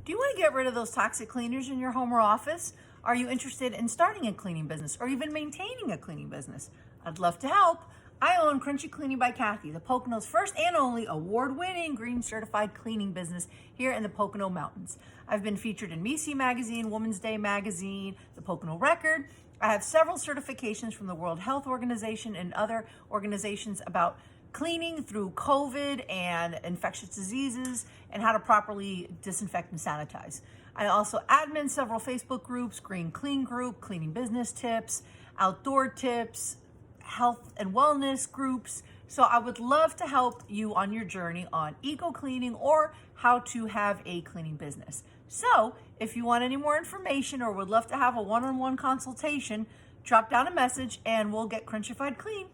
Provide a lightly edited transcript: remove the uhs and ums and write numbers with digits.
Do you want to get rid of those toxic cleaners in your home or office? Are you interested in starting a cleaning business or even maintaining a cleaning business? I'd love to help. I own Crunchy Cleaning by Kathy, the Pocono's first and only award-winning green certified cleaning business here in the Pocono Mountains. I've been featured in Misi Magazine, Women's Day Magazine, the Pocono Record. I have several certifications from the World Health Organization and other organizations about cleaning through COVID and infectious diseases and how to properly disinfect and sanitize. I also admin several Facebook groups, Green Clean Group, cleaning business tips, outdoor tips, health and wellness groups. So I would love to help you on your journey on eco cleaning or how to have a cleaning business. So if you want any more information or would love to have a one-on-one consultation, drop down a message and we'll get Crunchified clean.